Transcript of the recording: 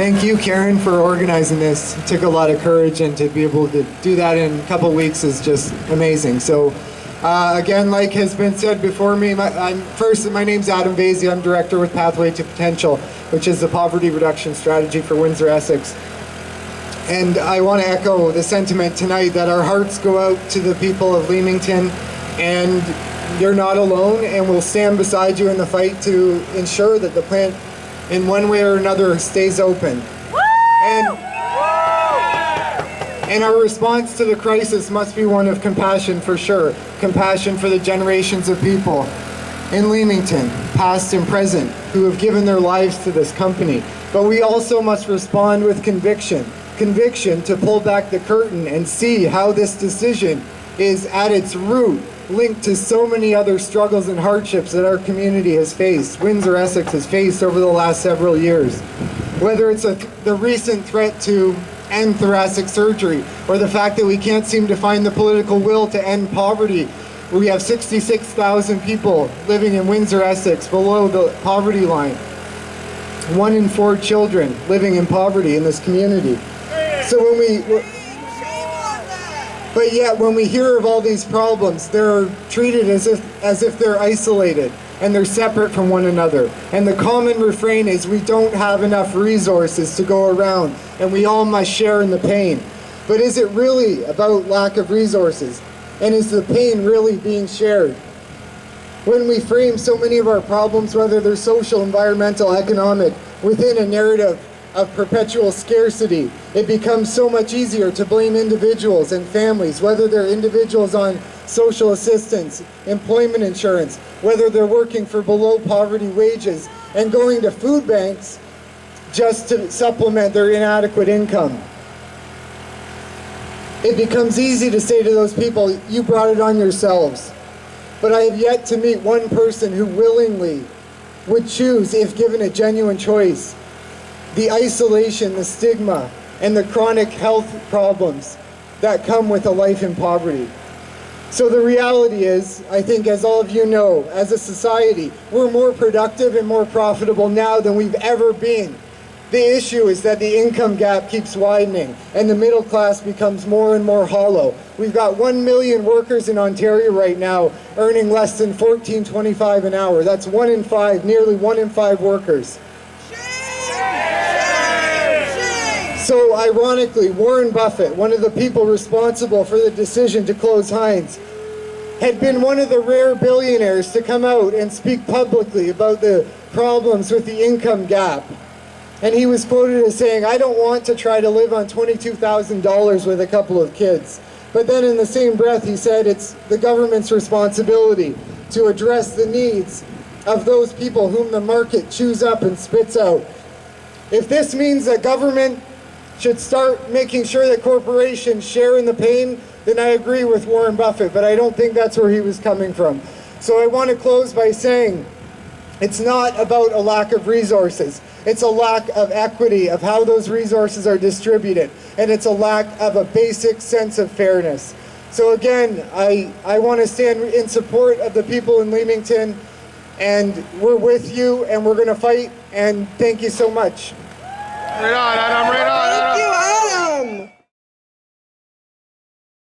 Thank you, Karen, for organizing this. It took a lot of courage, and to be able to do that in a couple weeks is just amazing. So, again, like has been said before me, my name's Adam Vasey. I'm Director with Pathway to Potential, which is the poverty reduction strategy for Windsor-Essex. And I want to echo the sentiment tonight that our hearts go out to the people of Leamington, and you're not alone, and we'll stand beside you in the fight to ensure that the plant, in one way or another, stays open. And our response to the crisis must be one of compassion, for sure. Compassion for the generations of people in Leamington, past and present, who have given their lives to this company. But we also must respond with conviction. Conviction to pull back the curtain and see how this decision is at its root linked to so many other struggles and hardships that our community has faced, Windsor-Essex has faced over the last several years. Whether it's the recent threat to end thoracic surgery, or the fact that we can't seem to find the political will to end poverty. We have 66,000 people living in Windsor-Essex below the poverty line. 1 in 4 children living in poverty in this community. So but yet when we hear of all these problems, they're treated as if they're isolated and they're separate from one another. And the common refrain is we don't have enough resources to go around, and we all must share in the pain. But is it really about lack of resources? And is the pain really being shared? When we frame so many of our problems, whether they're social, environmental, economic, within a narrative of perpetual scarcity, it becomes so much easier to blame individuals and families, whether they're individuals on social assistance, employment insurance, whether they're working for below poverty wages and going to food banks just to supplement their inadequate income. It becomes easy to say to those people, you brought it on yourselves. But I have yet to meet one person who willingly would choose, if given a genuine choice, the isolation, the stigma, and the chronic health problems that come with a life in poverty. So the reality is, I think as all of you know, as a society, we're more productive and more profitable now than we've ever been. The issue is that the income gap keeps widening and the middle class becomes more and more hollow. We've got 1 million workers in Ontario right now earning less than $14.25 an hour. That's 1 in 5, nearly 1 in 5 workers. So ironically, Warren Buffett, one of the people responsible for the decision to close Heinz, had been one of the rare billionaires to come out and speak publicly about the problems with the income gap. And he was quoted as saying, I don't want to try to live on $22,000 with a couple of kids. But then in the same breath, he said it's the government's responsibility to address the needs of those people whom the market chews up and spits out. If this means that government should start making sure that corporations share in the pain, then I agree with Warren Buffett, but I don't think that's where he was coming from. So I want to close by saying it's not about a lack of resources. It's a lack of equity of how those resources are distributed, and it's a lack of a basic sense of fairness. So again, I want to stand in support of the people in Leamington, and we're with you, and we're going to fight, and thank you so much. Right on, Adam, right on. Thank you, Adam.